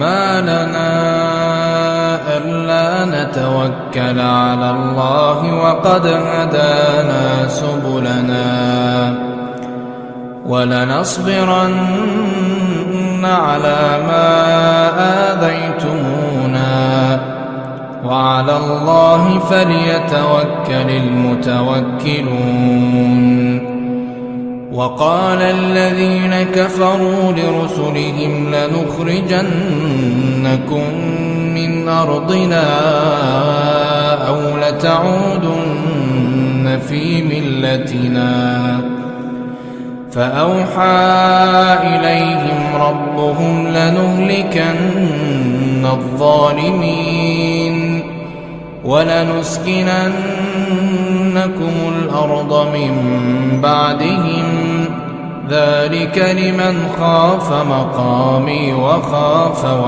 ما لنا ألا نتوكل على الله وقد هدانا سبلنا ولنصبرن على ما آذيتمونا وعلى الله فليتوكل المتوكلون. وقال الذين كفروا لرسلهم لنخرجنكم من أرضنا أو لتعودن في ملتنا فأوحى إليهم ربهم لنهلكن الظالمين ولنسكننكم الأرض من بعدهم ذلك لمن خاف مقامي وخاف وعيد.